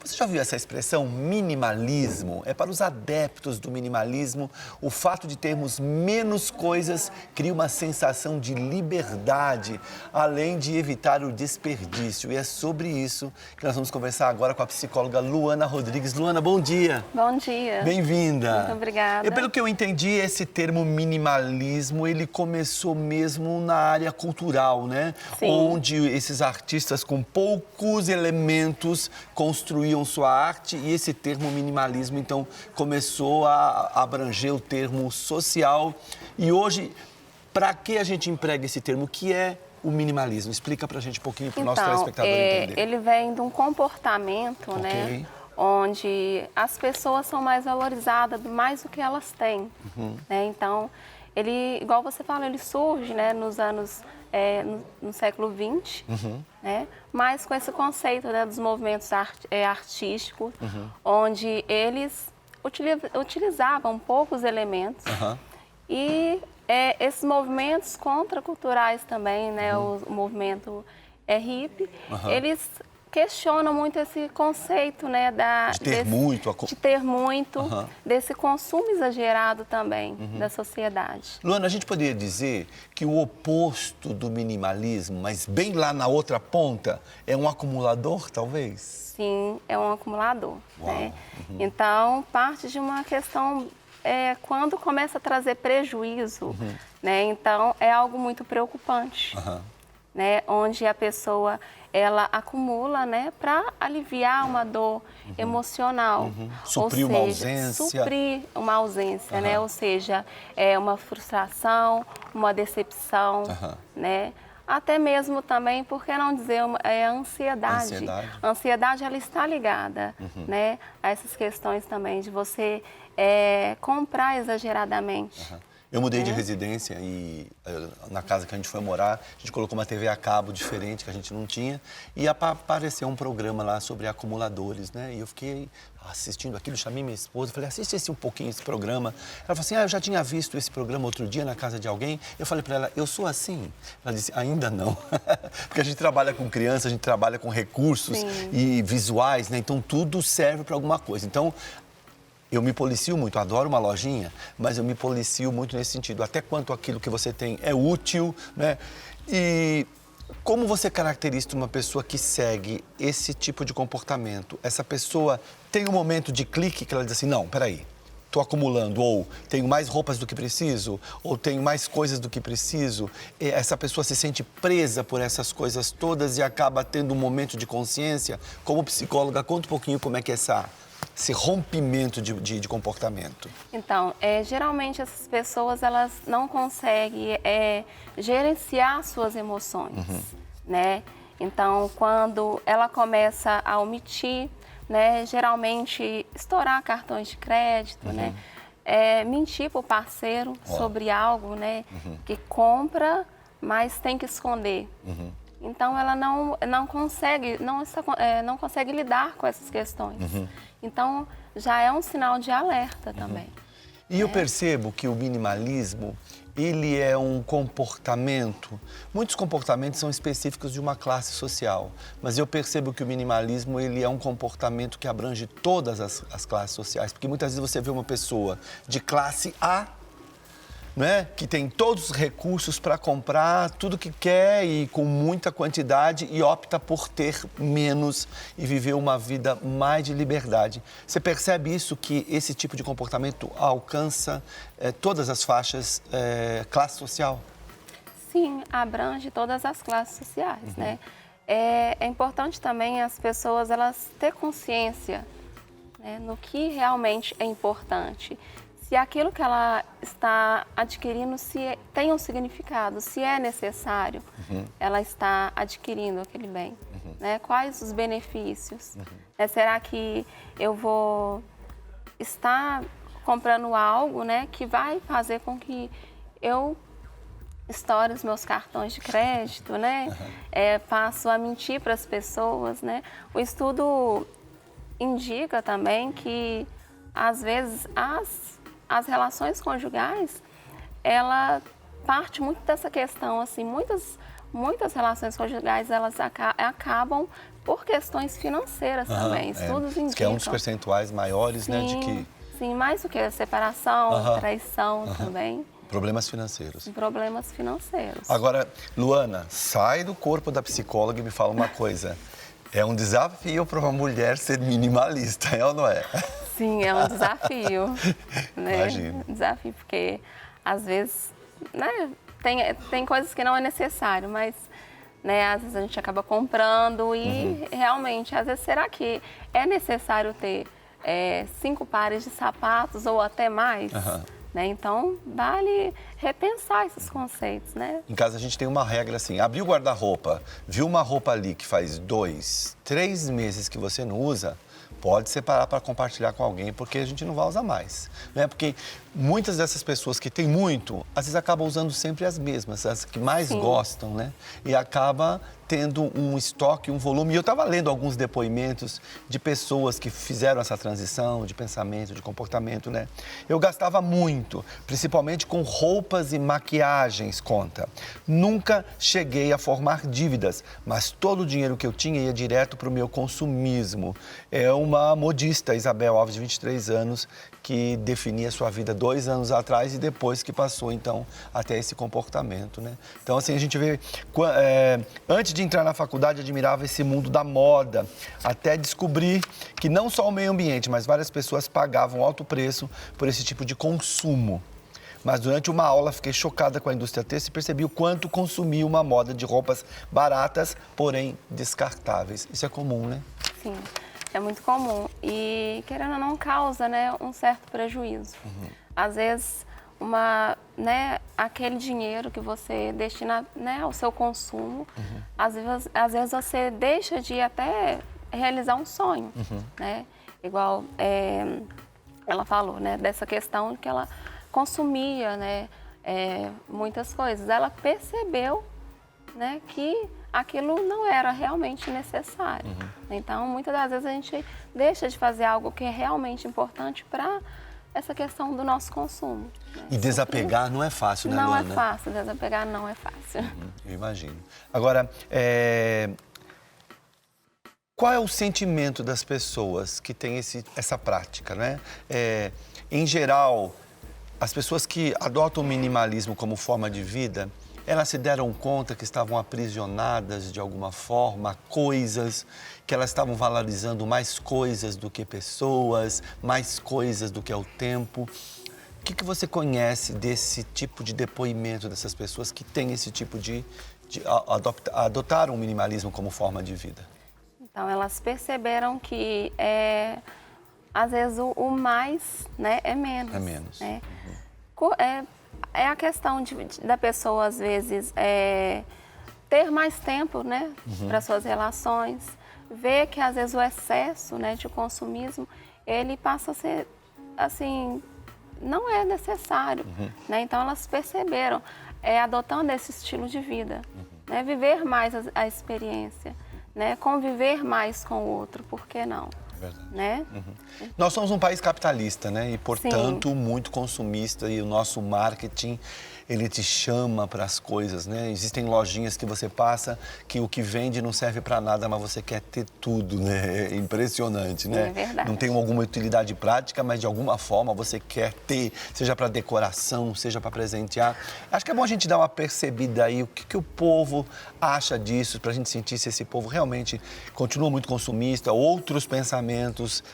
Você já ouviu essa expressão minimalismo? É para os adeptos do minimalismo, o fato de termos menos coisas cria uma sensação de liberdade, além de evitar o desperdício. E é sobre isso que nós vamos conversar agora com a psicóloga Luana Rodrigues. Luana, bom dia. Bom dia. Bem-vinda. Muito obrigada. E pelo que eu entendi, esse termo minimalismo, ele começou mesmo na área cultural, né? Sim. Onde esses artistas com poucos elementos construíam sua arte e esse termo minimalismo, então, começou a abranger o termo social. E hoje, para que a gente emprega esse termo? O que é o minimalismo? Explica pra gente um pouquinho, para o nosso telespectador entender. Ele vem de um comportamento, né? Onde as pessoas são mais valorizadas mais do que elas têm. Né? Então, ele, igual você fala, ele surge, né, nos anos, no século XX, né? Mas com esse conceito, né, dos movimentos artísticos, onde eles utilizavam poucos elementos e esses movimentos contraculturais também, né, o movimento hippie, eles questionam muito esse conceito, né, de ter muito, desse consumo exagerado também da sociedade. Luana, a gente poderia dizer que o oposto do minimalismo, mas bem lá na outra ponta, é um acumulador, talvez? Sim, é um acumulador. Né? Então, parte de uma questão, quando começa a trazer prejuízo, né? Então, é algo muito preocupante. Né, onde a pessoa ela acumula, né, para aliviar uma dor emocional, Suprir uma ausência. Suprir uma ausência, né, ou seja, uma frustração, uma decepção, né, até mesmo também, por que não dizer, a ansiedade. A ansiedade ela está ligada, né, a essas questões também de você comprar exageradamente. Eu mudei de residência e na casa que a gente foi morar, a gente colocou uma TV a cabo diferente que a gente não tinha e apareceu um programa lá sobre acumuladores, né? E eu fiquei assistindo aquilo, chamei minha esposa, falei, assiste um pouquinho esse programa. Ela falou assim, eu já tinha visto esse programa outro dia na casa de alguém. Eu falei para ela, eu sou assim? Ela disse, ainda não. Porque a gente trabalha com criança, a gente trabalha com recursos e visuais, né? Então tudo serve para alguma coisa. Então, eu me policio muito, adoro uma lojinha, mas eu me policio muito nesse sentido. Até quanto aquilo que você tem é útil, né? E como você caracteriza uma pessoa que segue esse tipo de comportamento? Essa pessoa tem um momento de clique que ela diz assim, não, peraí, estou acumulando, ou tenho mais roupas do que preciso, ou tenho mais coisas do que preciso. E essa pessoa se sente presa por essas coisas todas e acaba tendo um momento de consciência. Como psicóloga, conta um pouquinho como é que é esse rompimento de comportamento. Então, geralmente essas pessoas elas não conseguem gerenciar suas emoções, né? Então, quando ela começa a omitir, né, geralmente estourar cartões de crédito, né, mentir para o parceiro sobre algo, né, que compra, mas tem que esconder. Então, ela não consegue lidar com essas questões. Então, já é um sinal de alerta também. E eu percebo que o minimalismo, ele é um comportamento, muitos comportamentos são específicos de uma classe social, mas eu percebo que o minimalismo, ele é um comportamento que abrange todas as classes sociais, porque muitas vezes você vê uma pessoa de classe A, né, que tem todos os recursos para comprar tudo que quer e com muita quantidade e opta por ter menos e viver uma vida mais de liberdade. Você percebe isso, que esse tipo de comportamento alcança todas as faixas, classe social? Sim, abrange todas as classes sociais, né? É importante também as pessoas elas ter consciência, né, no que realmente é importante. Se aquilo que ela está adquirindo tem um significado, se é necessário, ela está adquirindo aquele bem. Né? Quais os benefícios? Será que eu vou estar comprando algo, né, que vai fazer com que eu estoure os meus cartões de crédito, né? Passo a mentir para as pessoas, né? O estudo indica também que, às vezes, as relações conjugais, ela parte muito dessa questão, assim, muitas relações conjugais, elas acabam por questões financeiras também. Estudos indicam. Que é um dos percentuais maiores, sim, né, de que... Sim, mais do que a separação, traição também. Problemas financeiros. Problemas financeiros. Agora, Luana, sai do corpo da psicóloga e me fala uma coisa. É um desafio para uma mulher ser minimalista, é ou não é? Sim, é um desafio. Né? Imagino. Desafio, porque às vezes, né, tem coisas que não é necessário, mas, né, às vezes a gente acaba comprando e realmente, às vezes, será que é necessário ter 5 pares de sapatos ou até mais? Né? Então, vale repensar esses conceitos, né? Em casa a gente tem uma regra assim, abriu o guarda-roupa, viu uma roupa ali que faz 2, 3 meses que você não usa, pode separar para compartilhar com alguém, porque a gente não vai usar mais. Né? Porque muitas dessas pessoas que têm muito, às vezes acabam usando sempre as mesmas, as que mais gostam, né? E acaba tendo um estoque, um volume. E eu estava lendo alguns depoimentos de pessoas que fizeram essa transição de pensamento, de comportamento, né? Eu gastava muito, principalmente com roupas e maquiagens, conta. Nunca cheguei a formar dívidas, mas todo o dinheiro que eu tinha ia direto para o meu consumismo. É uma modista, Isabel Alves, de 23 anos, que definia sua vida 2 anos atrás e depois que passou, então, até esse comportamento, né? Então, assim, a gente vê... antes de entrar na faculdade, admirava esse mundo da moda, até descobrir que não só o meio ambiente, mas várias pessoas pagavam alto preço por esse tipo de consumo. Mas durante uma aula fiquei chocada com a indústria têxtil e percebi o quanto consumia uma moda de roupas baratas, porém descartáveis. Isso é comum, né? Sim. É muito comum e, querendo ou não, causa, né, um certo prejuízo. Às vezes, aquele dinheiro que você destina, né, ao seu consumo, às vezes você deixa de até realizar um sonho, né? Igual ela falou, né, dessa questão que ela consumia, né, muitas coisas. Ela percebeu, né, que aquilo não era realmente necessário. Então, muitas das vezes a gente deixa de fazer algo que é realmente importante para essa questão do nosso consumo. Né? E desapegar não é fácil, né, Não Luana? é fácil, desapegar não é fácil. Eu imagino. Agora, qual é o sentimento das pessoas que têm essa prática, né? Em geral, as pessoas que adotam o minimalismo como forma de vida, elas se deram conta que estavam aprisionadas de alguma forma, coisas, que elas estavam valorizando mais coisas do que pessoas, mais coisas do que o tempo. O que você conhece desse tipo de depoimento dessas pessoas que têm esse tipo de adotar o minimalismo como forma de vida? Então, elas perceberam que, às vezes, o mais, né, é menos. É menos. Né? É a questão da pessoa, às vezes, ter mais tempo, né, para suas relações, ver que, às vezes, o excesso, né, de consumismo, ele passa a ser, assim, não é necessário. Né? Então, elas perceberam, adotando esse estilo de vida, né, viver mais a experiência, né, conviver mais com o outro, por que não? Verdade. Né? Nós somos um país capitalista, né? E, portanto, muito consumista, e o nosso marketing, ele te chama para as coisas, né? Existem lojinhas que você passa que o que vende não serve para nada, mas você quer ter tudo, né? É impressionante, né? É verdade. Não tem alguma utilidade prática, mas de alguma forma você quer ter, seja para decoração, seja para presentear. Acho que é bom a gente dar uma percebida aí, o que o povo acha disso, para a gente sentir se esse povo realmente continua muito consumista, outros pensamentos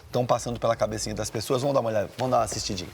estão passando pela cabecinha das pessoas. Vamos dar uma olhada, vamos dar uma assistidinha.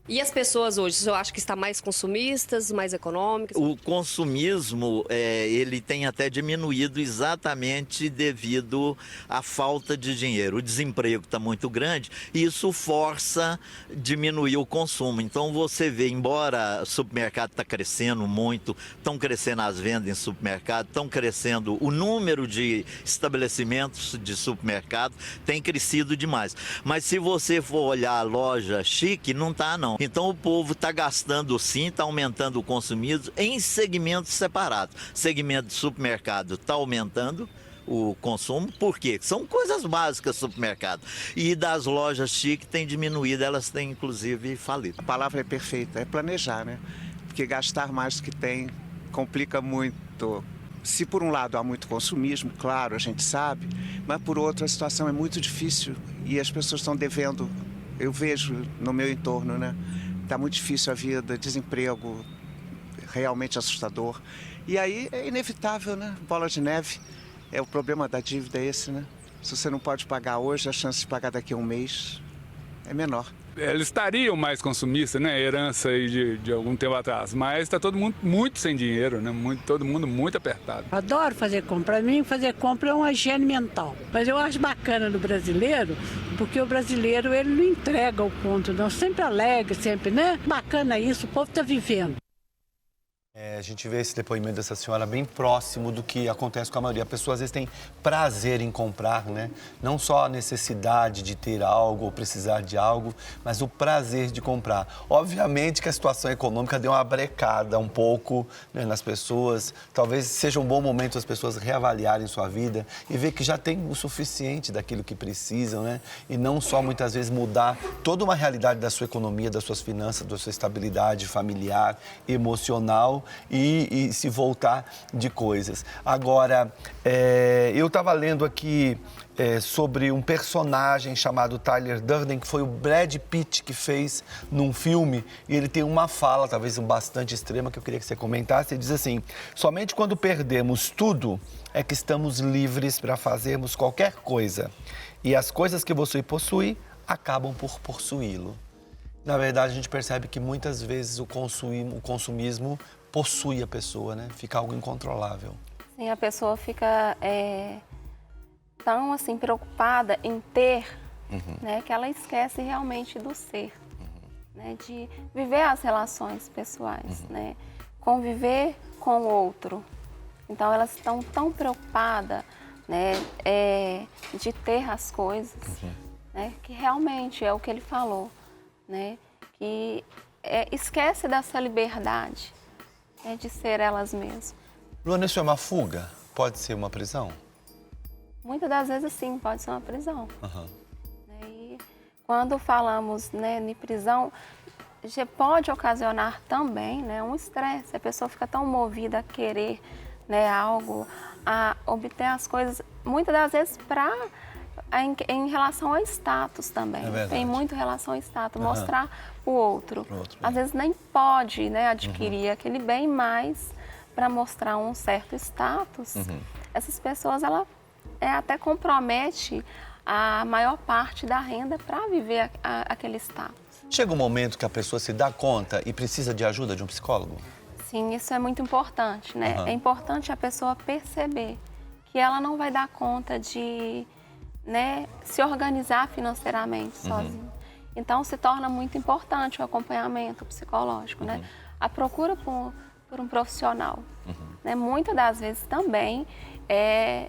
E as pessoas hoje, eu acho que estão mais consumistas, mais econômicas? O consumismo, ele tem até diminuído exatamente devido à falta de dinheiro. O desemprego está muito grande e isso força diminuir o consumo. Então você vê, embora o supermercado está crescendo muito, estão crescendo as vendas em supermercado, estão crescendo o número de estabelecimentos de supermercado, tem crescido demais. Mas se você for olhar a loja chique, não está não. Então o povo está gastando sim, está aumentando o consumismo em segmentos separados. Segmento de supermercado está aumentando o consumo, por quê? São coisas básicas do supermercado. E das lojas chique tem diminuído, elas têm inclusive falido. A palavra é perfeita, é planejar, né? Porque gastar mais do que tem complica muito se por um lado há muito consumismo, claro, a gente sabe, mas por outro a situação é muito difícil e as pessoas estão devendo, eu vejo no meu entorno, né? Está muito difícil a vida, desemprego realmente assustador. E aí é inevitável, né? Bola de neve, é o problema da dívida esse, né? Se você não pode pagar hoje, a chance de pagar daqui a um mês é menor. Eles estariam mais consumistas, né? Herança aí de algum tempo atrás. Mas está todo mundo muito sem dinheiro, né? Todo mundo muito apertado. Adoro fazer compra. Para mim, fazer compra é uma higiene mental. Mas eu acho bacana no brasileiro, porque o brasileiro, ele não entrega o ponto, não. Sempre alegre, sempre, né? Bacana isso, o povo está vivendo. A gente vê esse depoimento dessa senhora bem próximo do que acontece com a maioria. A pessoa às vezes tem prazer em comprar, né? Não só a necessidade de ter algo ou precisar de algo, mas o prazer de comprar. Obviamente que a situação econômica deu uma brecada um pouco, né, nas pessoas. Talvez seja um bom momento as pessoas reavaliarem sua vida e ver que já tem o suficiente daquilo que precisam, né? E não só muitas vezes mudar toda uma realidade da sua economia, das suas finanças, da sua estabilidade familiar, emocional, e se voltar de coisas. Agora, eu estava lendo aqui sobre um personagem chamado Tyler Durden, que foi o Brad Pitt que fez num filme, e ele tem uma fala, talvez bastante extrema, que eu queria que você comentasse. Ele diz assim: somente quando perdemos tudo é que estamos livres para fazermos qualquer coisa, e as coisas que você possui acabam por possuí-lo. Na verdade, a gente percebe que muitas vezes o consumismo possui a pessoa, né? Fica algo incontrolável. Sim, a pessoa fica tão assim preocupada em ter, né, que ela esquece realmente do ser, né, de viver as relações pessoais, né, conviver com o outro. Então elas estão tão preocupadas, né, de ter as coisas, né, que realmente é o que ele falou, né, que esquece dessa liberdade, de ser elas mesmas. Luana, isso é uma fuga? Pode ser uma prisão? Muitas das vezes, sim, pode ser uma prisão. E quando falamos, né, em prisão, pode ocasionar também, né, um estresse. A pessoa fica tão movida a querer, né, algo, a obter as coisas, muitas das vezes em relação ao status também. Tem muito relação ao status, mostrar o outro. Às vezes nem pode, né, adquirir aquele bem, mas para mostrar um certo status, essas pessoas, ela até compromete a maior parte da renda para viver aquele status. Chega um momento que a pessoa se dá conta e precisa de ajuda de um psicólogo? Sim, isso é muito importante, né? É importante a pessoa perceber que ela não vai dar conta de, né, se organizar financeiramente sozinha. Então, se torna muito importante o acompanhamento psicológico, né? A procura por um profissional. Né? Muitas das vezes também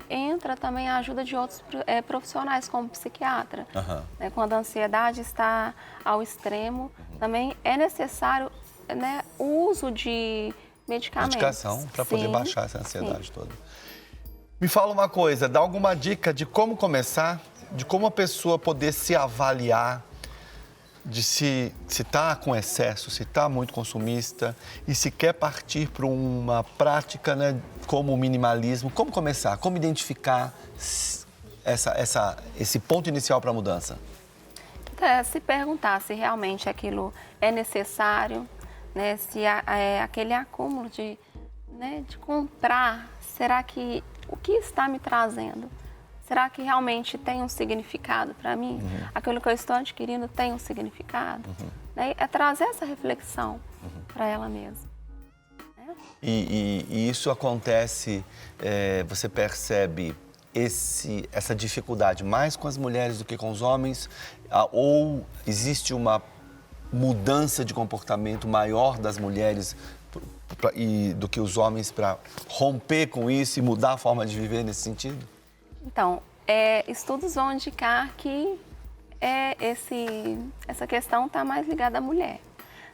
entra também a ajuda de outros profissionais, como psiquiatra. Né? Quando a ansiedade está ao extremo, também é necessário, né, o uso de medicamentos. Medicação para poder baixar essa ansiedade toda. Me fala uma coisa, dá alguma dica de como começar, de como a pessoa poder se avaliar, de se está com excesso, se está muito consumista e se quer partir para uma prática, né, como o minimalismo. Como começar? Como identificar esse ponto inicial para a mudança? Se perguntar se realmente aquilo é necessário, né, se aquele acúmulo de comprar, será que o que está me trazendo? Será que realmente tem um significado para mim? Aquilo que eu estou adquirindo tem um significado? Né? É trazer essa reflexão para ela mesma. Né? E isso acontece, você percebe essa dificuldade mais com as mulheres do que com os homens? Ou existe uma mudança de comportamento maior das mulheres do que os homens para romper com isso e mudar a forma de viver nesse sentido? Então, estudos vão indicar que essa questão está mais ligada à mulher,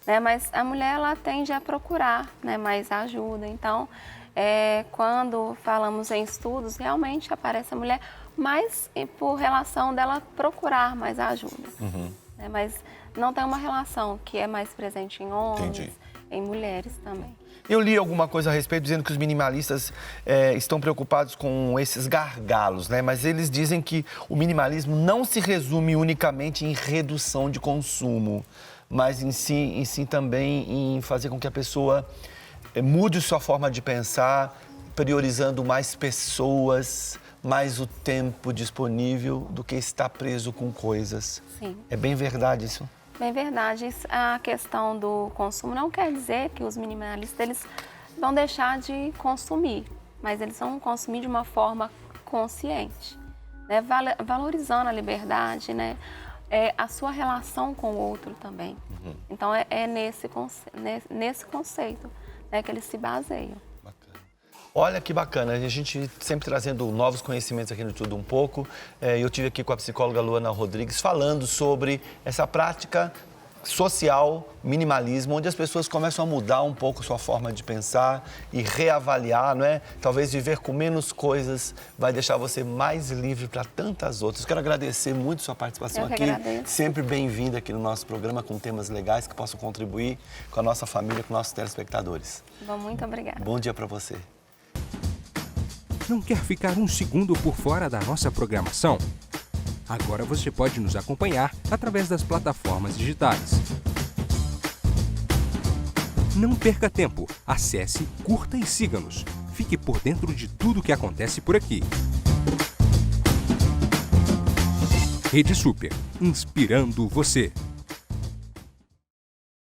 né? Mas a mulher, ela tende a procurar, né, mais ajuda. Então, quando falamos em estudos, realmente aparece a mulher, mas por relação dela procurar mais ajuda. Né? Mas não tem uma relação que é mais presente em homens, em mulheres também. Eu li alguma coisa a respeito dizendo que os minimalistas estão preocupados com esses gargalos, né? Mas eles dizem que o minimalismo não se resume unicamente em redução de consumo, mas em si também em fazer com que a pessoa mude sua forma de pensar, priorizando mais pessoas, mais o tempo disponível do que estar preso com coisas. Sim. É bem verdade isso? Bem verdade. A questão do consumo não quer dizer que os minimalistas eles vão deixar de consumir, mas eles vão consumir de uma forma consciente, né? Valorizando a liberdade, né? A sua relação com o outro também. Então, é nesse conceito, né, que eles se baseiam. Olha que bacana, a gente sempre trazendo novos conhecimentos aqui no Tudo Um Pouco. Eu tive aqui com a psicóloga Luana Rodrigues falando sobre essa prática social, minimalismo, onde as pessoas começam a mudar um pouco sua forma de pensar e reavaliar, não é? Talvez viver com menos coisas vai deixar você mais livre para tantas outras. Quero agradecer muito sua participação aqui. Agradeço. Sempre bem-vinda aqui no nosso programa com temas legais que possam contribuir com a nossa família, com nossos telespectadores. Bom, muito obrigada. Bom dia para você. Não quer ficar um segundo por fora da nossa programação? Agora você pode nos acompanhar através das plataformas digitais. Não perca tempo. Acesse, curta e siga-nos. Fique por dentro de tudo o que acontece por aqui. Rede Super, inspirando você.